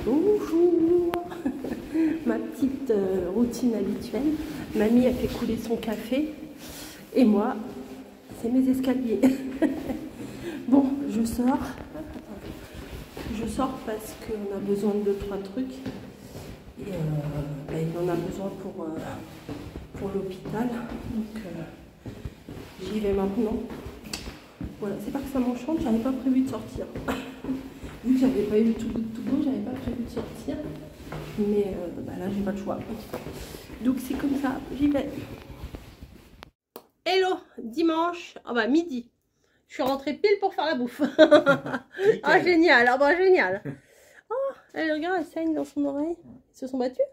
Bonjour. Ma petite routine habituelle. Mamie a fait couler son café et moi, c'est mes escaliers. Bon, je sors. Je sors parce qu'on a besoin de 2-3 trucs. Et il en a besoin pour l'hôpital. Donc j'y vais maintenant. Voilà, c'est pas que ça m'enchante, j'avais pas prévu de sortir. Vu que j'avais pas eu tout beau, j'avais pas prévu de sortir. Mais là, j'ai pas le choix. Donc c'est comme ça, j'y vais. Hello, dimanche, midi. Je suis rentrée pile pour faire la bouffe. Ah, génial, génial. Oh, elle regarde, elle saigne dans son oreille. Ils se sont battus?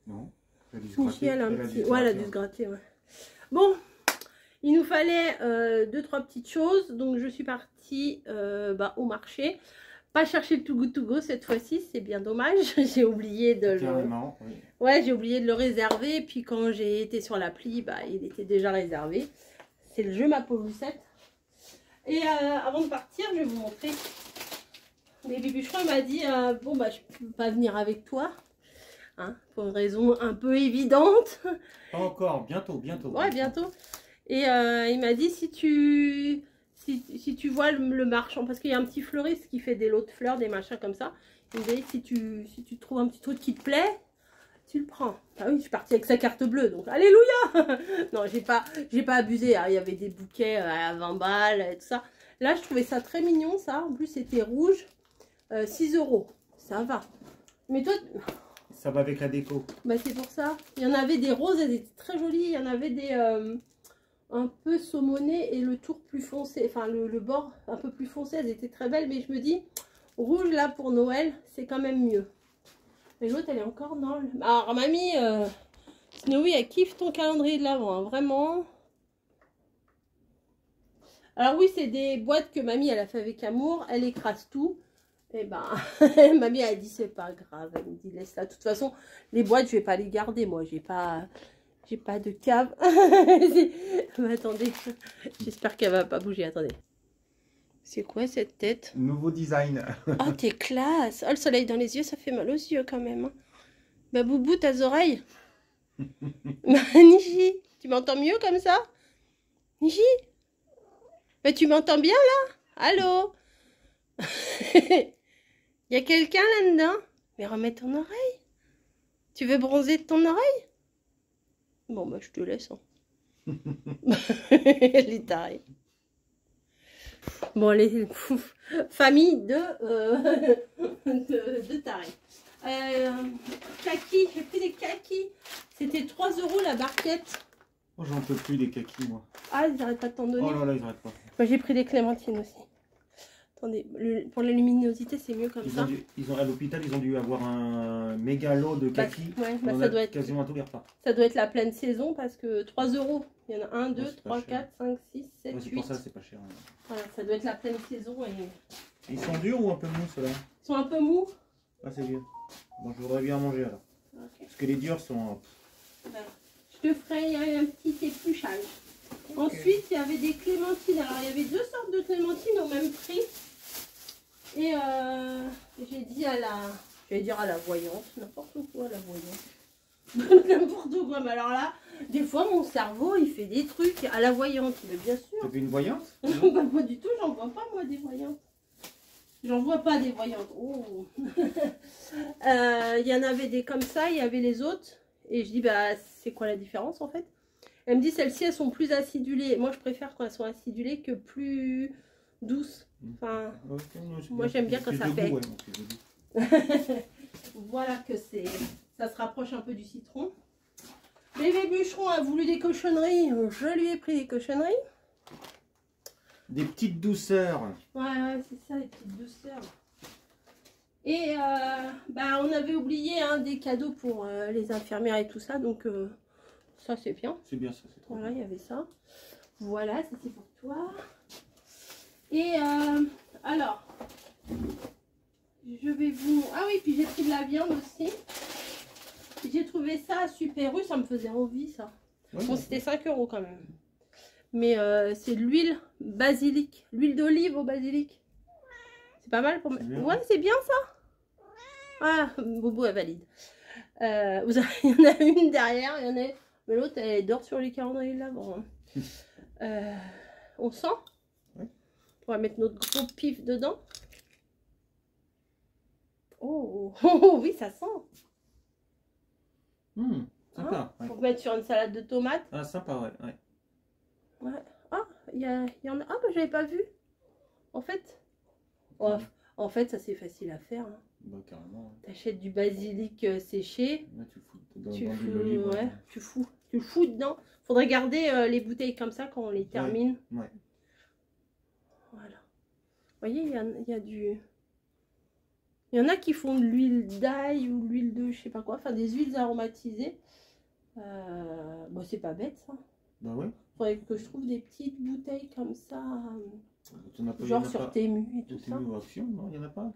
Non. Elle a un petit... Ouais, elle a dû se gratter, ouais. Bon, il nous fallait 2-3 petites choses. Donc je suis partie au marché. Pas chercher le Too Good To Go cette fois-ci, c'est bien dommage. J'ai oublié de oui. Ouais, j'ai oublié de le réserver. Et puis quand j'ai été sur l'appli, il était déjà réservé. C'est le jeu Ma Pauvre Lucette. Et avant de partir, je vais vous montrer. Baby Bûcheron m'a dit je peux pas venir avec toi. Hein, pour une raison un peu évidente. Pas encore, bientôt. Ouais, bientôt. Et il m'a dit si tu vois le marchand, parce qu'il y a un petit fleuriste qui fait des lots de fleurs, des machins comme ça. Il m'a dit si tu trouves un petit truc qui te plaît, tu le prends. Ah oui, je suis partie avec sa carte bleue, donc alléluia. Non, j'ai pas abusé, hein. Il y avait des bouquets à 20 balles et tout ça. Là, je trouvais ça très mignon, ça. En plus, c'était rouge. 6 €. Ça va. Mais toi... Ça va avec la déco. C'est pour ça. Il y en avait des roses, elles étaient très jolies. Il y en avait des un peu saumonées et le tour plus foncé. Enfin, le bord un peu plus foncé. Elles étaient très belles. Mais je me dis, rouge là pour Noël, c'est quand même mieux. Et l'autre, elle est encore dans le... Alors, mamie, Snowy, elle kiffe ton calendrier de l'Avent, hein, vraiment. Alors oui, c'est des boîtes que mamie, elle a fait avec amour. Elle écrase tout. Et mamie, elle dit, c'est pas grave. Elle me dit, laisse là. De toute façon, les boîtes, je vais pas les garder, moi. J'ai pas de cave. Mais attendez, j'espère qu'elle va pas bouger. Attendez. C'est quoi cette tête? Nouveau design. Oh, t'es classe. Oh, le soleil dans les yeux, ça fait mal aux yeux quand même. Hein. Boubou, tes oreilles. Niji, tu m'entends mieux comme ça? Niji? Mais tu m'entends bien là? Allô? Il y a quelqu'un là-dedans? Mais remets ton oreille. Tu veux bronzer de ton oreille? Bon, je te laisse. Hein. Elle est tarée. Bon, les famille de tarés. Kaki, j'ai pris des kakis. C'était 3 € la barquette. Oh, j'en peux plus des kakis, moi. Ah, ils n'arrêtent pas de t'en donner. Oh là là, ils n'arrêtent pas. Moi, j'ai pris des clémentines aussi. Attendez, pour la luminosité, c'est mieux comme ça. À l'hôpital, ils ont dû avoir un méga lot de kakis. Ça doit être quasiment à tous les repas. Ça doit être la pleine saison parce que 3 €. Il y en a 1, 2, 3, 4, 5, 6, 7, 8. C'est pour ça c'est pas cher. Hein. Voilà, ça doit être la pleine saison. Et... Ils sont durs ou un peu mous ceux-là? Ils sont un peu mous. Ah, c'est bien. Bon, je voudrais bien manger alors. Okay. Parce que les durs sont... Je te ferai un petit épluchage. Okay. Ensuite, il y avait des clémentines. Alors, il y avait 2 sortes de clémentines au même prix. Et j'ai dit à la voyante, n'importe quoi, la voyante. N'importe quoi, mais alors là, des fois mon cerveau il fait des trucs à la voyante, mais bien sûr. T'as vu une voyante? Pas du tout, j'en vois pas moi des voyantes. J'en vois pas des voyantes. Oh. Il y en avait des comme ça, il y avait les autres. Et je dis, c'est quoi la différence en fait? Elle me dit, celles-ci elles sont plus acidulées. Moi je préfère quand elles sont acidulées que plus douces. Enfin, moi j'aime bien quand ça fait. Voilà que ça se rapproche un peu du citron. Bébé Bûcheron a voulu des cochonneries. Je lui ai pris des cochonneries. Des petites douceurs. Ouais, c'est ça, les petites douceurs. Et on avait oublié des cadeaux pour les infirmières et tout ça. Donc ça c'est bien. C'est bien ça. Voilà, il y avait ça. Voilà, ça c'est pour toi. Et alors, je vais vous... Ah oui, puis j'ai pris de la viande aussi. J'ai trouvé ça super U, ça me faisait envie ça. Ouais, bon, c'était 5 € quand même. Mais c'est de l'huile basilic, l'huile d'olive au basilic. C'est pas mal pour... Ouais, c'est bien ça. Ah, Bobo, elle valide. Il y en a une derrière, il y en a... Mais l'autre, elle dort sur les calendriers de l'avant. On sent? Ouais. On va mettre notre gros pif dedans. Oh, oh oui, ça sent. Sympa. Pour mettre sur une salade de tomates. Ah, sympa, ouais. Ouais. Ah, il y en a. Ah, bah, j'avais pas vu. En fait, en fait, ça c'est facile à faire. Hein. Bah, carrément. Ouais. T'achètes du basilic séché. Là, tu fous dans de l'olive. Ouais, tu le fous dedans. Faudrait garder les bouteilles comme ça quand on les termine. Ouais. Voilà. Vous voyez, il y a du... Il y en a qui font de l'huile d'ail ou l'huile de je sais pas quoi. Enfin, des huiles aromatisées. Bon, c'est pas bête, ça. Bah ouais. Faudrait que je trouve des petites bouteilles comme ça. Pas, genre sur Temu et tout ça. Temu ou Action, non? Il n'y en a pas,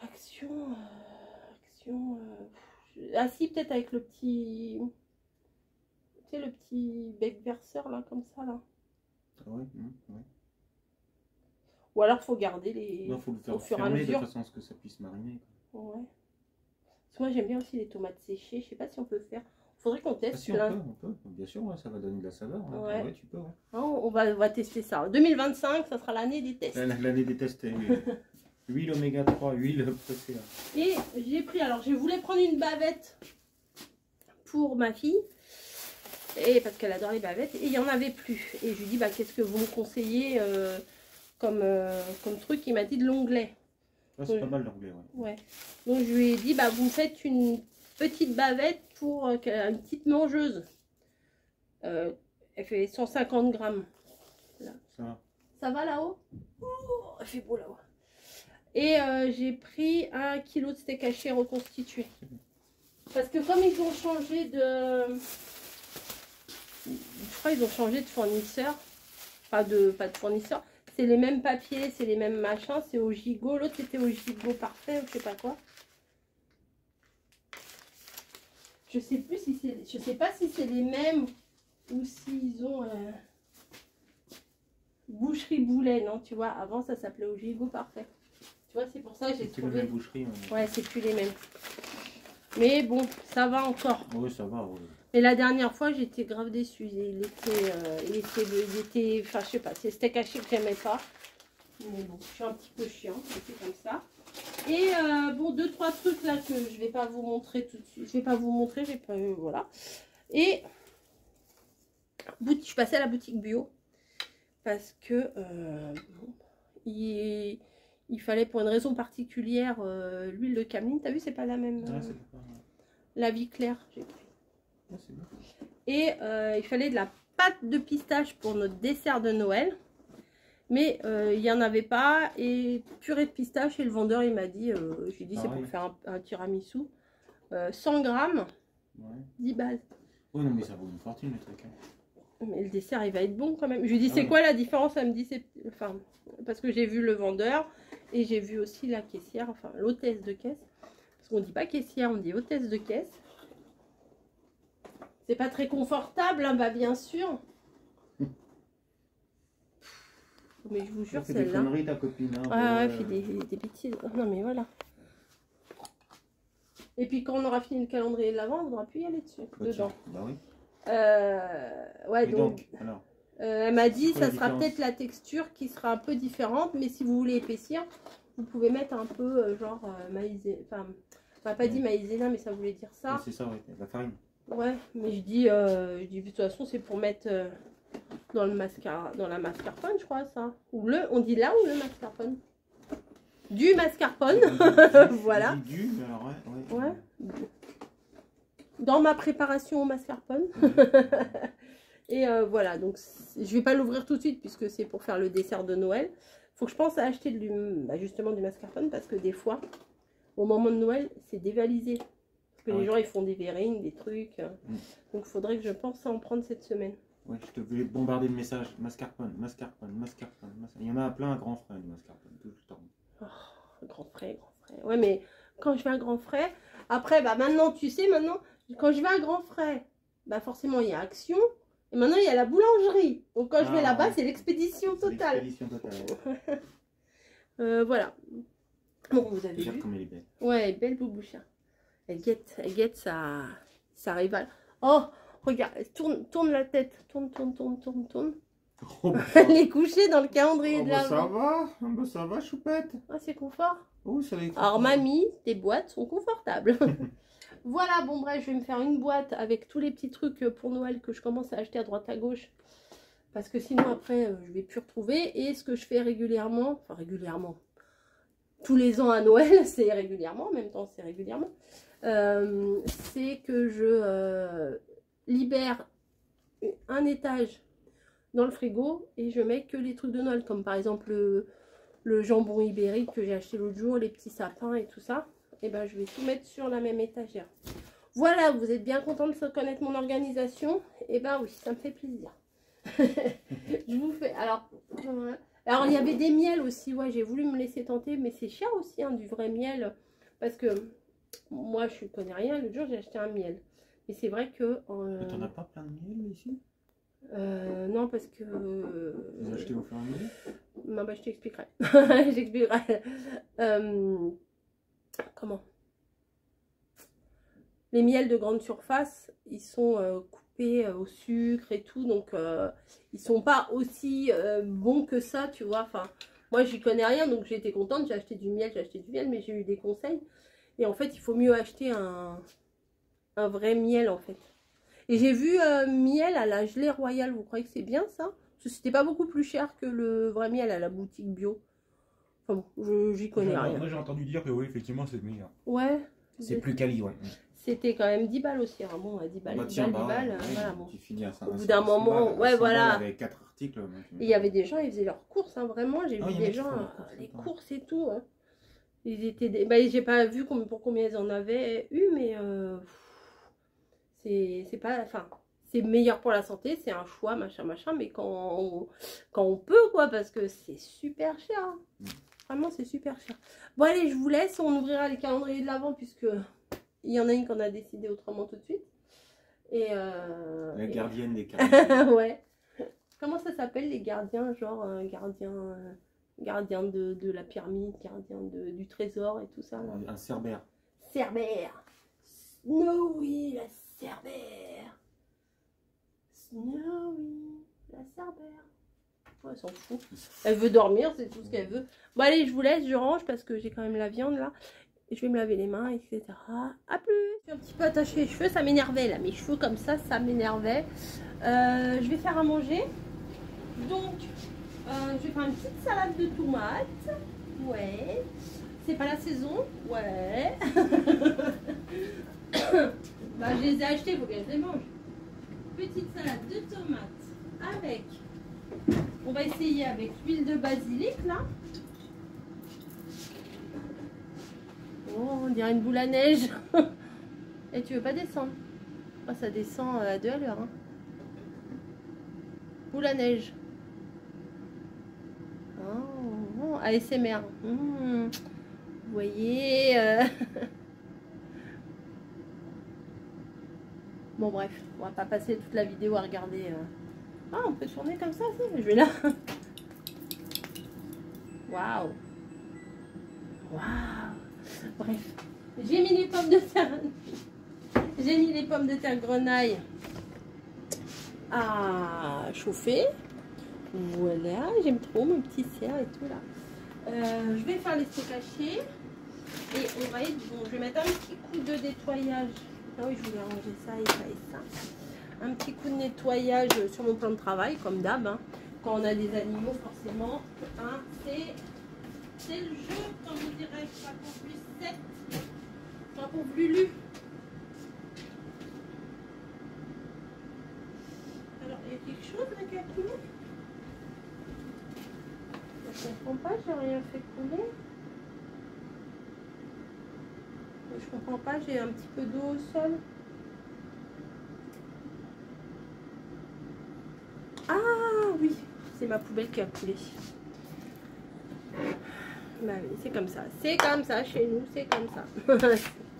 Action? Action... Ah si, peut-être avec le petit... Tu sais, le petit bec verseur, là, comme ça, là. Ah ouais, ouais. Ou alors, faut garder les... Non, faut le faire au fur et à fermer mesure. de façon à ce que ça puisse mariner. Quoi. Ouais. Parce que moi, j'aime bien aussi les tomates séchées. Je sais pas si on peut faire. Faudrait qu'on teste. Ah si, on peut. Bien sûr, ouais, ça va donner de la saveur. Hein. Ouais. Ouais, tu peux. Ouais. Non, on va tester ça. 2025, ça sera l'année des tests. L'année des tests. Huile oméga 3, huile préférée. Et j'ai pris, alors je voulais prendre une bavette pour ma fille, et parce qu'elle adore les bavettes, et il n'y en avait plus. Et je lui dis, bah, qu'est-ce que vous me conseillez comme truc? Il m'a dit de l'onglet. Ah, c'est pas mal l'onglet, ouais. Donc je lui ai dit, bah, vous me faites une petite bavette pour une petite mangeuse. Elle fait 150 grammes. Là. Ça va là-haut? Oh, il fait beau là-haut. Et j'ai pris 1 kg de steak haché reconstitué. Parce que comme ils ont changé de... Je crois qu'ils ont changé de fournisseur. Pas de fournisseur. C'est les mêmes papiers, c'est les mêmes machins. C'est au gigot. L'autre c'était au gigot parfait ou je sais pas quoi. Je sais plus si c'est... Je sais pas si c'est les mêmes ou s'ils ont... Boucherie Boulet, non, tu vois. Avant ça s'appelait au gigot parfait. Tu vois, c'est pour ça que j'ai trouvé... C'est plus les mêmes boucheries. Ouais, c'est plus les mêmes. Mais bon, ça va encore. Oui, ça va. Ouais. Mais la dernière fois, j'étais grave déçue. Il était... Enfin, je sais pas, c'est steak haché que j'aimais pas. Mais bon, je suis un petit peu chiant. C'est comme ça. Et bon, 2-3 trucs là que je vais pas vous montrer tout de suite. Je vais pas vous montrer, j'ai pas... voilà. Et... je suis passée à la boutique bio. Parce que... il fallait pour une raison particulière l'huile de cameline. T'as vu, c'est pas la même. La vie claire, j'ai pris. Et il fallait de la pâte de pistache pour notre dessert de Noël. Mais il n'y en avait pas. Et purée de pistache. Et le vendeur, il m'a dit, j'ai dit, c'est pour faire un tiramisu. 100 grammes, 10 balles. Oui, non, mais ça vaut une fortune le truc. Hein. Mais le dessert, il va être bon quand même. Je lui dis, c'est quoi la différence? Elle me dit, c'est... Enfin, parce que j'ai vu le vendeur. Et j'ai vu aussi la caissière, enfin l'hôtesse de caisse. Parce qu'on dit pas caissière, on dit hôtesse de caisse. C'est pas très confortable, hein, bah bien sûr. Mais je vous jure, c'est des conneries ta copine. Hein, ouais, elle fait des bêtises. Non mais voilà. Et puis quand on aura fini le calendrier de l'avant, on n'aura plus y aller dessus. Dedans. Bah oui. Ouais, donc alors, elle m'a dit, ça sera peut-être la texture qui sera un peu différente, mais si vous voulez épaissir, vous pouvez mettre un peu genre maïzena. Enfin, on m'a pas dit maïzena, mais ça voulait dire ça. C'est ça, ouais, la farine. Ouais, mais je dis de toute façon, c'est pour mettre dans la mascarpone, je crois, ça. Ou on dit là ou le mascarpone? Du mascarpone, voilà. Du, alors ouais. Dans ma préparation au mascarpone. Et voilà, donc je vais pas l'ouvrir tout de suite puisque c'est pour faire le dessert de Noël. Faut que je pense à acheter justement du mascarpone parce que des fois, au moment de Noël, c'est dévalisé. Parce que les gens, ils font des verrines, des trucs. Donc il faudrait que je pense à en prendre cette semaine. Ouais, je te voulais bombarder de messages. Mascarpone, mascarpone, mascarpone, mascarpone. Il y en a plein à grands frais, du mascarpone, tout le temps. Oh, grand frais. Ouais, mais quand je vais à grand frais, après, bah maintenant, tu sais, quand je vais à grand frais, bah forcément, il y a Action. Et maintenant, il y a la boulangerie. Donc, quand je vais là-bas, c'est l'expédition totale. L'expédition totale. Voilà. Bon, vous avez vu. Comme elle est belle. Ouais, belle bouboucha. Elle guette sa rivale. Oh, regarde, tourne la tête. Tourne. Oh, bah, Elle est couchée dans le calendrier oh, de bah, l'Avent. ça va, choupette. Ah, c'est confort. Oh, ça va être Alors, confort. mamie, tes boîtes sont confortables. Voilà, bon bref, je vais me faire une boîte avec tous les petits trucs pour Noël que je commence à acheter à droite à gauche. Parce que sinon, après, je vais plus retrouver. Et ce que je fais régulièrement, enfin régulièrement, tous les ans à Noël, c'est régulièrement, en même temps c'est régulièrement, c'est que je libère un étage dans le frigo et je mets que les trucs de Noël, comme par exemple le jambon ibérique que j'ai acheté l'autre jour, les petits sapins et tout ça. Et ben je vais tout mettre sur la même étagère. Voilà, vous êtes bien content de connaître mon organisation? Et ben oui, ça me fait plaisir. Je vous fais, alors il y avait des miels aussi, ouais, j'ai voulu me laisser tenter, mais c'est cher aussi, hein, du vrai miel, parce que moi je connais rien. L'autre jour j'ai acheté un miel, mais c'est vrai que t'en as pas plein de miel ici? Non, parce que Vous achetez au fur et à mesure? Non, bah je t'expliquerai. J'expliquerai. Comment? Les miels de grande surface, ils sont coupés au sucre et tout, donc ils sont pas aussi bons que ça, tu vois. Enfin, moi j'y connais rien, donc j'ai été contente, j'ai acheté du miel, mais j'ai eu des conseils. Et en fait, il faut mieux acheter un vrai miel, en fait. Et j'ai vu miel à la gelée royale, vous croyez que c'est bien ça? Parce que c'était pas beaucoup plus cher que le vrai miel à la boutique bio. Enfin bon, j'y connais rien. Moi j'ai entendu dire que oui, effectivement c'est meilleur. Ouais. C'est plus quali, ouais. C'était quand même 10 balles aussi, hein. Bon, 10 balles, Bah, 10 tiens, balles, ouais, voilà, bon. tu finis à 5, Au bout d'un moment, ouais, voilà. Avec 4 articles. Et il y avait des gens, ils faisaient leurs courses, hein, vraiment. J'ai vu des gens, les courses, courses et tout. Hein. Ils étaient, bah, j'ai pas vu pour combien ils en avaient eu, mais c'est pas, enfin, c'est meilleur pour la santé, c'est un choix, machin, mais quand on peut, quoi, parce que c'est super cher. Hein. Vraiment, c'est super cher. Bon, allez, je vous laisse. On ouvrira les calendriers de l'Avent, puisque il y en a une qu'on a décidé autrement tout de suite. Et la gardienne des calendriers. ouais. Comment ça s'appelle, les gardiens? Genre gardien de la pyramide, gardien du trésor et tout ça. Là. Un cerbère. Cerbère. Snowy, la cerbère. Snowy, la cerbère. Ouais, elle s'en fout. Elle veut dormir, c'est tout ce qu'elle veut. Bon, allez, je vous laisse, je range parce que j'ai quand même la viande là. Et je vais me laver les mains, etc. A plus. Je suis un petit peu attachée les cheveux, ça m'énervait là. Mes cheveux comme ça m'énervait. Je vais faire à manger. Donc, je vais faire une petite salade de tomates. Ouais. C'est pas la saison. Ouais. Bah, je les ai achetées, il faut bien que je les mange. Petite salade de tomates avec... On va essayer avec l'huile de basilic là. Oh, on dirait une boule à neige. Et tu veux pas descendre? Oh, ça descend à 2 à l'heure. Hein. Boule à neige. Oh, ASMR. Vous voyez. Bon bref, on va pas passer toute la vidéo à regarder. Ah, on peut tourner comme ça, si. Je vais là. Waouh. Waouh. Bref, j'ai mis les pommes de terre. J'ai mis les pommes de terre grenaille à chauffer. Voilà, j'aime trop mon petit cerf et tout là. Je vais faire les steaks hachés. Et on va être bon. Je vais mettre un petit coup de nettoyage. Ah oui, je voulais ranger ça et ça et ça. Un petit coup de nettoyage sur mon plan de travail, comme d'hab. Hein. Quand on a des animaux, forcément, hein, c'est le jeu, comme on dirait, pas pour plus 7, pas pour plus lu. Alors, il y a quelque chose là qui a coulé? Je comprends pas, j'ai rien fait couler. Je comprends pas, j'ai un petit peu d'eau au sol. Ah oui, c'est ma poubelle qui a coulé. Bah oui, c'est comme ça. C'est comme ça chez nous, c'est comme ça.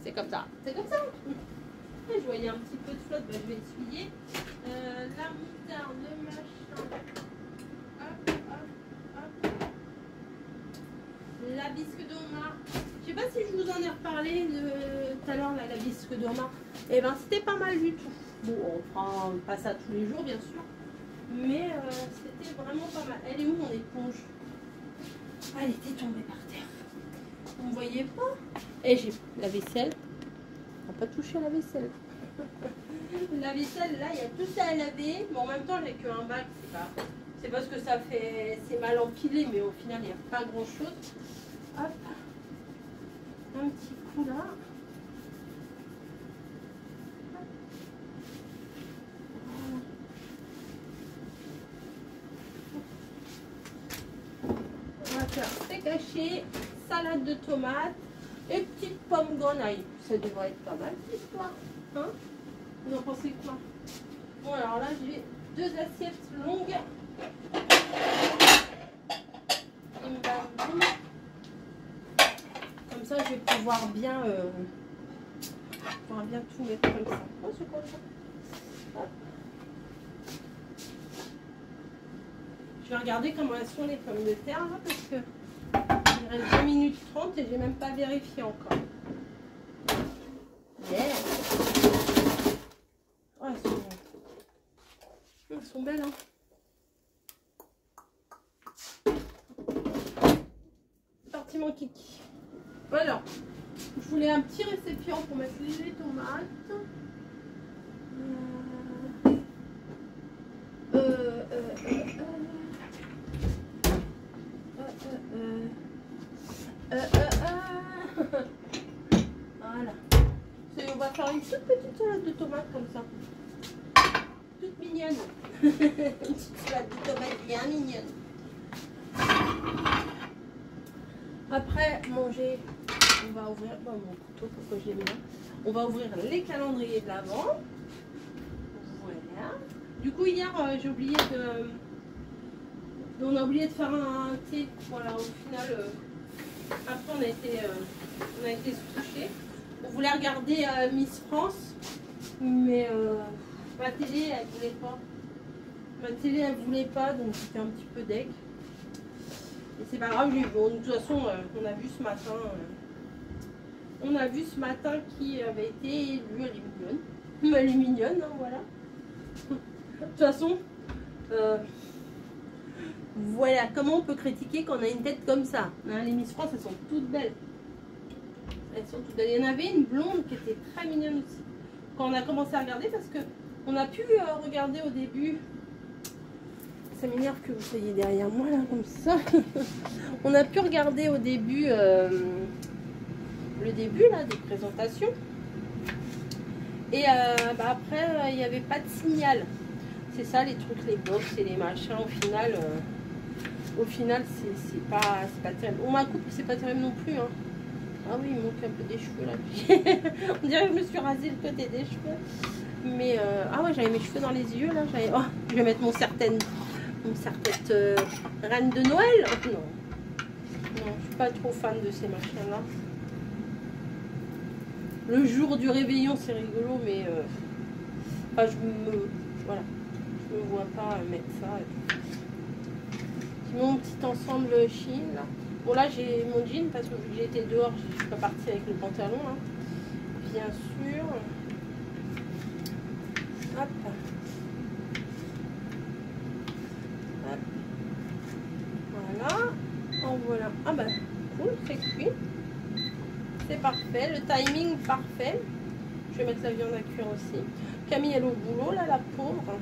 C'est comme ça. C'est comme ça. Je voyais un petit peu de flotte, bah, je vais essuyer. La moutarde, le machin. Hop, hop, hop. la bisque d'Oma. Je sais pas si je vous en ai reparlé tout à l'heure, la bisque d'Oma. Et ben c'était pas mal du tout. Bon, on prend pas ça tous les jours, bien sûr. Mais c'était vraiment pas mal. Elle est où mon éponge? Elle était tombée par terre. Vous ne voyez pas? Et j'ai la vaisselle. On n'a pas touché à la vaisselle. La vaisselle, là, il y a tout ça à laver. Mais en même temps, j'ai qu'un bac. C'est parce que ça fait... C'est mal empilé, mais au final, il n'y a pas grand-chose. Hop. Un petit coup là. On va faire steak haché, salade de tomates et petite pomme grenaille. Ça devrait être pas mal cette histoire. Hein? Vous en pensez quoi? Bon, alors là, j'ai 2 assiettes longues. Comme ça, je vais pouvoir bien tout mettre comme ça. Oh, c'est quoi ça? Hop. Je vais regarder comment elles sont les pommes de terre là, parce que il reste 2 minutes 30 et j'ai même pas vérifié encore. Yeah. Oh, elles sont belles, hein. Parti mon kiki. Alors, je voulais un petit récipient pour mettre les tomates. Voilà. On va faire une toute petite salade de tomates comme ça. Toute mignonne. Une petite salade de tomates bien mignonne. Après manger, on va ouvrir mon couteau, pourquoi je l'ai mis là. On va ouvrir les calendriers de l'Avent. Voilà. Du coup hier j'ai oublié on a oublié de faire un thé. Voilà, au final après on a été se coucher. On voulait regarder Miss France, mais ma télé elle voulait pas. Ma télé elle voulait pas, donc j'étais un petit peu deg. Et c'est pas grave, bon, de toute façon on a vu ce matin, qui avait été élue. Elle est mignonne. Elle est mignonne, hein, voilà. De toute façon, voilà comment on peut critiquer quand on a une tête comme ça. Hein, les Miss France, elles sont toutes belles. Elles sont toutes belles. Il y en avait une blonde qui était très mignonne aussi. Quand on a commencé à regarder, parce que on a pu regarder au début. Ça m'énerve que vous soyez derrière moi là comme ça. On a pu regarder au début le début là des présentations. Et après il n'y avait pas de signal. C'est ça les trucs, les box et les machins. Au final c'est pas terrible. Ma coupe c'est pas terrible non plus. Hein. Ah oui, il manque un peu des cheveux là. On dirait que je me suis rasé le côté des cheveux. Mais ah ouais, j'avais mes cheveux dans les yeux là. Oh, je vais mettre mon serre-tête reine de Noël. Non, je suis pas trop fan de ces machins là. Le jour du réveillon c'est rigolo, mais enfin, je me vois pas mettre ça. Mon petit ensemble Chine là. Bon là j'ai mon jean parce que vu que j'ai été dehors, je suis pas partie avec le pantalon hein. Bien sûr. Hop. Hop. Voilà. En voilà. Ah bah cool, c'est cuit. C'est parfait. Le timing parfait. Je vais mettre la viande à cuire aussi. Camille elle est au boulot là, la pauvre.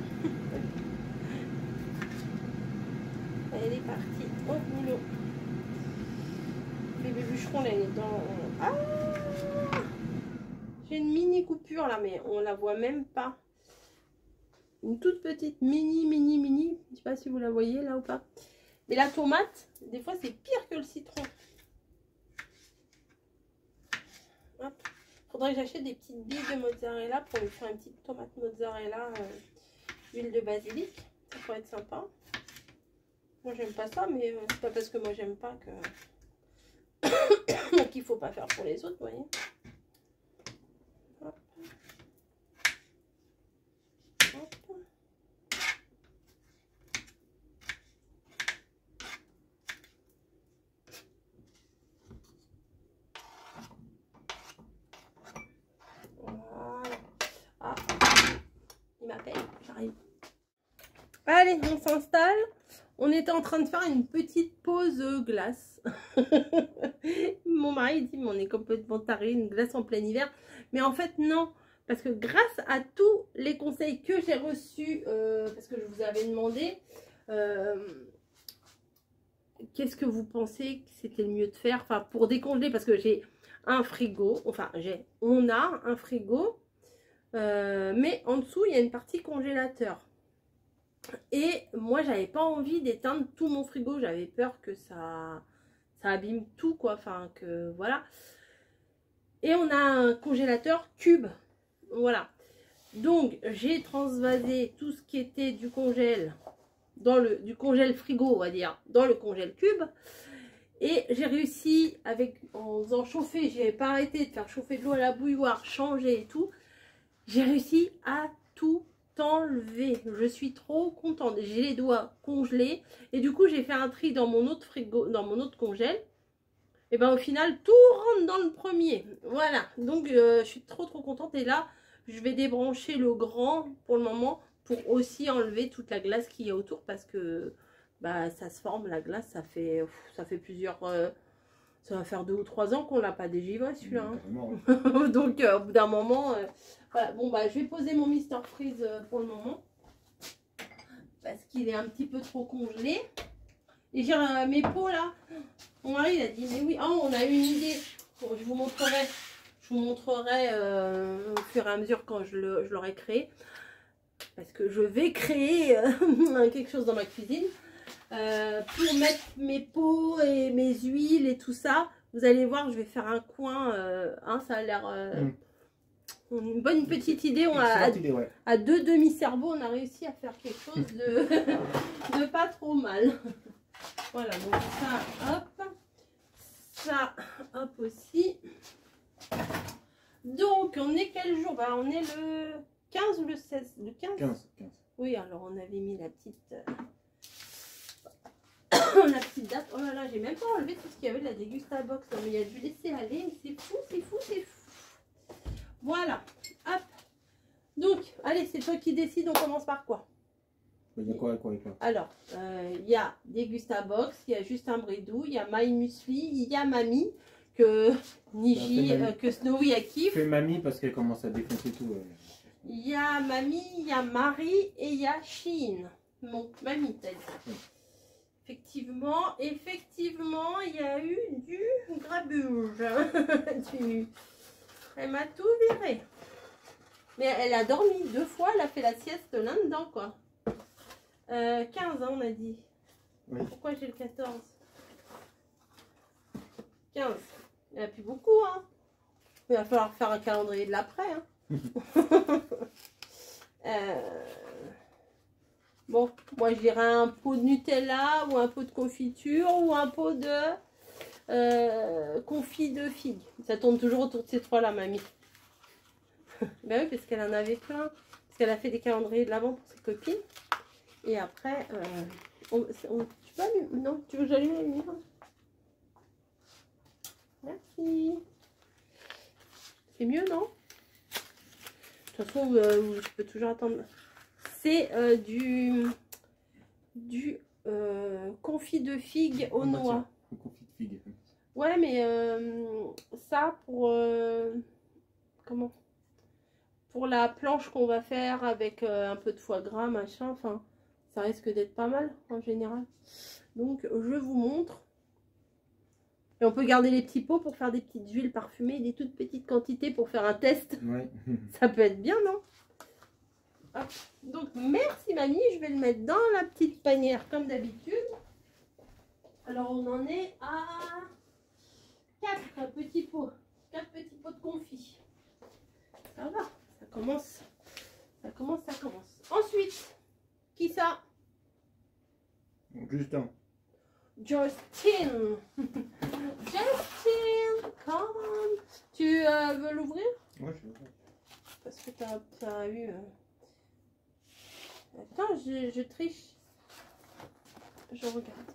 Elle est partie au boulot. Bébé bûcheron là, elle est dans... Ah, j'ai une mini coupure là, mais on la voit même pas. Une toute petite mini. Je sais pas si vous la voyez là ou pas. Mais la tomate, des fois c'est pire que le citron. Hop. Faudrait que j'achète des petites billes de mozzarella pour lui faire une petite tomate mozzarella, huile de basilic. Ça pourrait être sympa. Moi j'aime pas ça, mais c'est pas parce que moi j'aime pas que qu'il faut pas faire pour les autres, vous voyez. Hop. Hop. j'arrive. Allez, on s'installe. On était en train de faire une petite pause glace. Mon mari dit, mais on est complètement taré, une glace en plein hiver. Mais en fait, non. Parce que grâce à tous les conseils que j'ai reçus, parce que je vous avais demandé, qu'est-ce que vous pensez que c'était le mieux de faire? Enfin, pour décongeler, parce que j'ai un frigo. Enfin, on a un frigo. Mais en dessous, il y a une partie congélateur. Et moi, j'avais pas envie d'éteindre tout mon frigo. J'avais peur que ça abîme tout, quoi. Enfin, que voilà. Et on a un congélateur cube. Voilà. Donc, j'ai transvasé tout ce qui était du congèle, du congèle frigo, on va dire, dans le congèle cube. Et j'ai réussi, en faisant chauffer, j'ai pas arrêté de faire chauffer de l'eau à la bouilloire, changer et tout. J'ai réussi à tout enlever. Je suis trop contente. J'ai les doigts congelés. Et du coup, j'ai fait un tri dans mon autre frigo, dans mon autre congèle. Et ben au final, tout rentre dans le premier. Voilà. Donc, je suis trop contente. Et là, je vais débrancher le grand pour le moment pour aussi enlever toute la glace qu'il y a autour parce que bah, ça se forme la glace. Ça fait plusieurs... ça va faire 2 ou 3 ans qu'on l'a pas dégivré celui-là. Hein. Donc, au bout d'un moment... voilà, bon bah je vais poser mon Mister Freeze pour le moment parce qu'il est un petit peu trop congelé. Et j'ai mes pots là. Mon mari il a dit mais oui, oh, on a eu une idée. Bon, je vous montrerai au fur et à mesure quand je l'aurai créé. Parce que je vais créer quelque chose dans ma cuisine pour mettre mes pots et mes huiles et tout ça. Vous allez voir, je vais faire un coin. Hein, ça a l'air... Une bonne petite idée. À 2 demi-cerveaux, on a réussi à faire quelque chose de pas trop mal. Voilà, donc ça, hop aussi. Donc, on est quel jour? Bah, on est le 15 ou le 16? Le 15. Oui, alors on avait mis la petite... la petite date. Oh là là, j'ai même pas enlevé tout ce qu'il y avait de la Dégustabox. Non, mais il a dû laisser aller. C'est fou. Voilà, hop. Donc, allez, c'est toi qui décides, on commence par quoi? Il y a quoi? Alors, il y a Dégustabox, il y a Justin Bridou, il y a My Muesli, il y a Mamie, que Niji, que Snowy a kiff. Fais Mamie parce qu'elle commence à défoncer tout. Il y a Mamie, il y a Marie et il y a Chine. Donc, Mamie, t'as dit. Effectivement, il y a eu du grabuge. Elle m'a tout viré. Mais elle a dormi 2 fois, elle a fait la sieste là-dedans, quoi. 15, hein, on a dit. Oui. Pourquoi j'ai le 14? 15. Il n'y en a plus beaucoup, hein. Il va falloir faire un calendrier de l'après, hein. Bon, moi je dirais un pot de Nutella ou un pot de confiture ou un pot de confit de figues. Ça tourne toujours autour de ces 3-là, mamie. Ben oui, parce qu'elle en avait plein. Parce qu'elle a fait des calendriers de l'avant pour ses copines. Et après, tu peux allumer? Non, tu veux que j'allume la lumière? Merci. C'est mieux, non? De toute façon, je peux toujours attendre. C'est du confit de figues aux noix. Le confit de figues. Ouais, mais ça pour... comment? Pour la planche qu'on va faire avec un peu de foie gras, machin, enfin, ça risque d'être pas mal en général. Donc, je vous montre. Et on peut garder les petits pots pour faire des petites huiles parfumées, des toutes petites quantités pour faire un test. Ouais. Ça peut être bien, non? Hop. Donc, merci mamie. Je vais le mettre dans la petite panière comme d'habitude. Alors, on en est à 4 petits pots. 4 petits pots de confit. Ça va. Ça commence. Ensuite, qui ça? Justin. Justin, come on. Tu veux l'ouvrir? Ouais, je veux. Parce que t'as eu... Attends, je triche. Je regarde.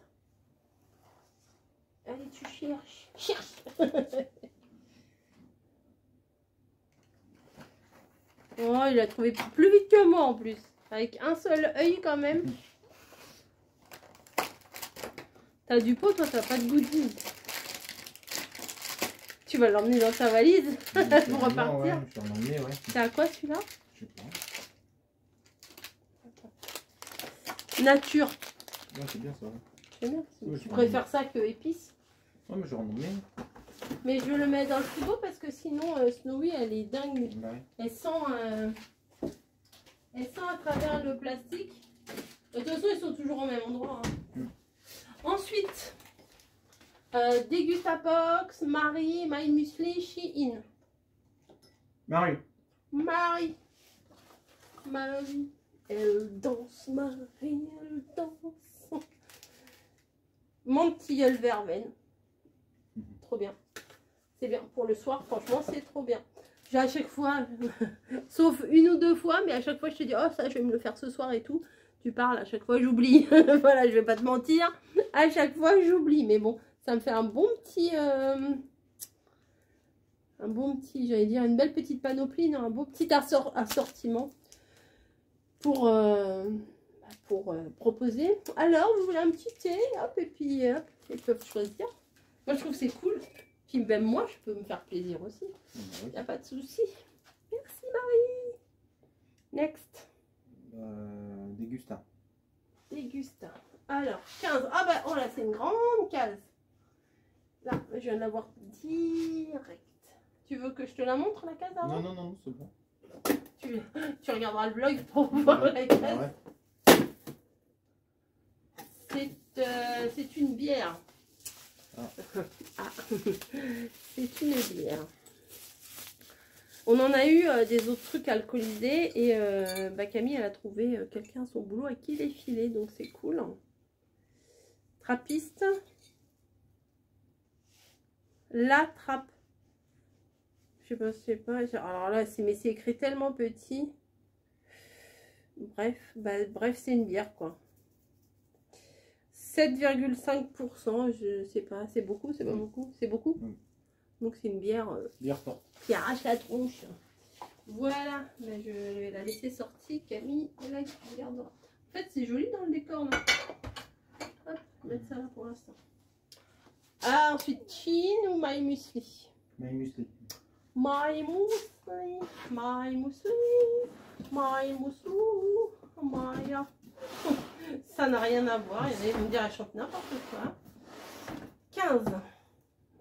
Allez, tu cherches. Cherche. Oh, il a trouvé plus vite que moi en plus. Avec un seul œil quand même. T'as du pot, toi, t'as pas de goodies. Tu vas l'emmener dans ta valise pour repartir. Ouais, je vais l'emmener, ouais. C'est à quoi celui-là? Je sais pas. Nature. Ouais, c'est bien ça. Ouais. C'est bien. Ouais, Tu préfères ça que épices? Ouais, mais je vais en emmener. Mais je le mets dans le frigo parce que sinon, Snowy, elle est dingue. Ouais. Elle sent à travers le plastique. De toute façon, ils sont toujours au même endroit. Hein. Ensuite, Degustabox, Marie, My Muesli, Shein. Marie. Marie. Marie. Elle danse, Marie, elle danse. Mon tilleul verveine. Trop bien. C'est bien. Pour le soir, franchement, c'est trop bien. J'ai à chaque fois, sauf une ou deux fois, mais à chaque fois, je te dis, oh, ça, je vais me le faire ce soir et tout. Tu parles, à chaque fois, j'oublie. Voilà, je vais pas te mentir. À chaque fois, j'oublie. Mais bon, ça me fait un bon petit... j'allais dire, une belle petite panoplie, non, un beau petit assortiment pour proposer. Alors, vous voulez un petit thé, hop, et puis hop, ils peuvent choisir. Moi, je trouve que c'est cool. Puis même moi, je peux me faire plaisir aussi. Il n'y a pas de souci. Merci, Marie. Next. Dégusta. Dégusta. Alors, 15. Ah bah, oh là, c'est une grande case. Là, je viens de la voir direct. Tu veux que je te la montre, la case avant? Non, non, non, c'est bon. Tu regarderas le vlog pour voir la case. C'est une bière. Ah. C'est une bière. On en a eu des autres trucs alcoolisés et Camille, elle a trouvé quelqu'un à son boulot à qui les filer, donc c'est cool. Trappiste. La trappe. Je sais pas. Alors là, mais c'est écrit tellement petit. Bref, bref, c'est une bière quoi. 7,5%, je sais pas, c'est beaucoup, c'est pas beaucoup, c'est beaucoup. Donc c'est une bière, bière forte qui arrache la tronche. Voilà, je vais la laisser sortir, Camille, et là tu regarderas. En fait, c'est joli dans le décor là. Hop, mettre ça là pour l'instant. Ah, ensuite, Shein ou My Muesli? My Muesli. My Muesli, My Muesli, My Muesli, My... Ça n'a rien à voir, il y en a qui vont me dire elle chante n'importe quoi. 15.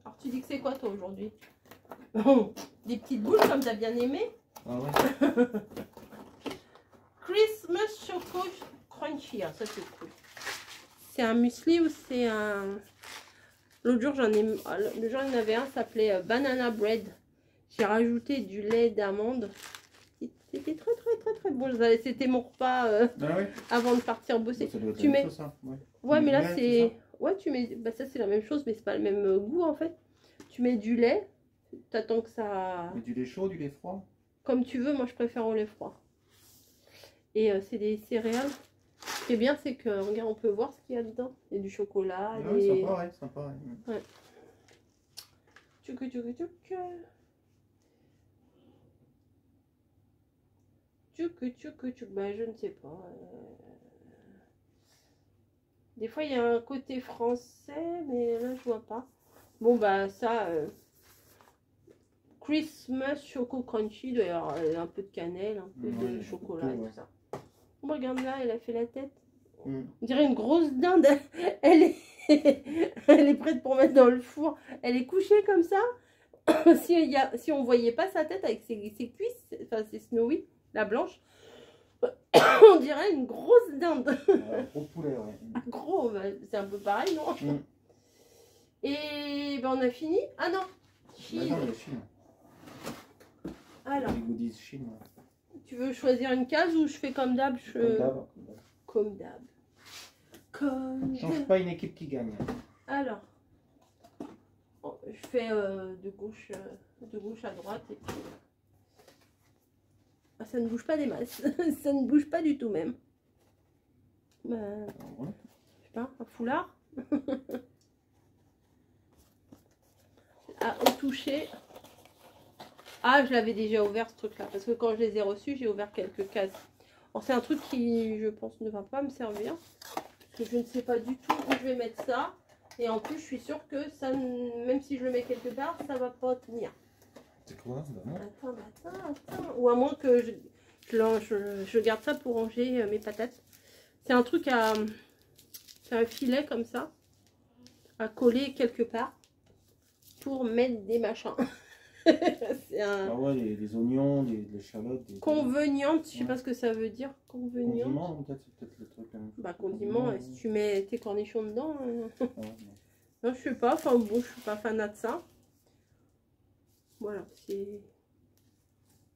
Alors tu dis que c'est quoi toi aujourd'hui? Des petites boules comme tu as bien aimé. Ah ouais. Christmas Choco Crunchy, ah, ça c'est cool. C'est un muesli ou c'est un... L'autre jour j'en ai... Le jour il y en avait un, ça s'appelait Banana Bread. J'ai rajouté du lait d'amande. C'était très bon. C'était mon repas avant de partir bosser. Ça doit être tu mets... chose, ça. Ouais, mais là c'est... Ouais, tu mets... Bah, ça c'est la même chose, mais c'est pas le même goût en fait. Tu mets du lait. T'attends que ça... Mais du lait chaud, du lait froid? Comme tu veux, moi je préfère au lait froid. Et c'est des céréales. Ce qui est bien, c'est que regarde, on peut voir ce qu'il y a dedans. Il y a du chocolat. Ouais, sympa, ouais, sympa. Ouais. Tchouk. Bah, je ne sais pas. Des fois, il y a un côté français, mais là, je vois pas. Bon, bah, ça... Christmas Choco Crunchy, il doit y avoir un peu de cannelle, un peu de chocolat et tout ça. Oh, regarde là, elle a fait la tête. On dirait une grosse dinde. Elle est prête pour mettre dans le four. Elle est couchée comme ça. Si on voyait pas sa tête avec ses cuisses, enfin c'est Snowy, la blanche, on dirait une grosse dinde. Gros poulet, ouais. Gros, c'est un peu pareil, non? Et ben on a fini. Ah non, Chine. Alors, les goodies Chine. Tu veux choisir une case ou je fais comme d'hab? Comme d'hab. On change pas une équipe qui gagne. Alors, je fais de gauche à droite. Et puis... Ah, ça ne bouge pas des masses. Ça ne bouge pas du tout même. Bah, je sais pas, un foulard. Ah, au toucher. Ah, je l'avais déjà ouvert ce truc là. Parce que quand je les ai reçus, j'ai ouvert quelques cases. Alors c'est un truc qui, je pense, ne va pas me servir. Parce que je ne sais pas du tout où je vais mettre ça. Et en plus, je suis sûre que ça, même si je le mets quelque part, ça va pas tenir. C'est quoi? Attends. Ou à moins que je garde ça pour ranger mes patates. C'est un truc à... C'est un filet comme ça. À coller quelque part. Pour mettre des machins. C'est un... Ah ouais, les oignons, les échalotes. Conveniente, je sais pas ce que ça veut dire. Conveniente. Condiment, peut-être, c'est peut-être le truc. Hein. Bah condiment, si tu mets tes cornichons dedans. Ouais, non, je sais pas, enfin bon, je suis pas fanat de ça. Voilà, c'est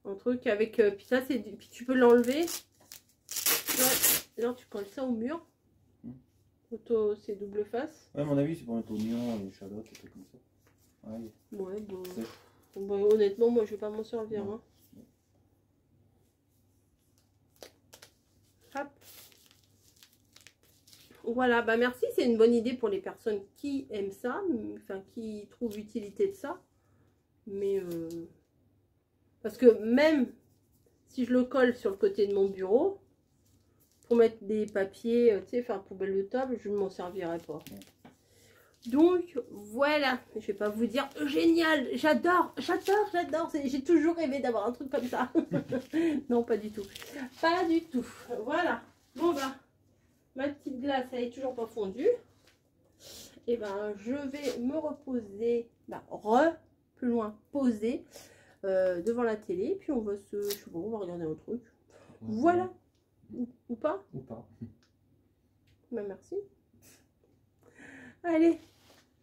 un truc avec... puis ça, c'est... Puis tu peux l'enlever. Ouais, là, tu colles ça au mur. C'est double face. Ouais, à mon avis, c'est pour mettre oignons, les échalotes, des trucs comme ça. Ouais, ouais bon... Bon, honnêtement, moi, je vais pas m'en servir. Hein. Hop. Voilà, bah merci, c'est une bonne idée pour les personnes qui aiment ça, enfin qui trouvent l'utilité de ça. Mais parce que même si je le colle sur le côté de mon bureau, pour mettre des papiers, tu sais, faire poubelle de table, je ne m'en servirai pas. Donc voilà, je vais pas vous dire génial, j'adore. J'ai toujours rêvé d'avoir un truc comme ça. Non, pas du tout. Pas du tout. Voilà. Bon bah, ma petite glace, elle est toujours pas fondue. Et ben, je vais me reposer, plus loin, poser devant la télé. Puis on va je sais pas, on va regarder un truc. Voilà. Ou pas? Ou pas. Ben merci. Allez.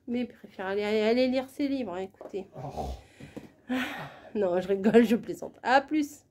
Mais je préfère aller lire ses livres, écoutez. Oh. Non, je rigole, je plaisante. À plus.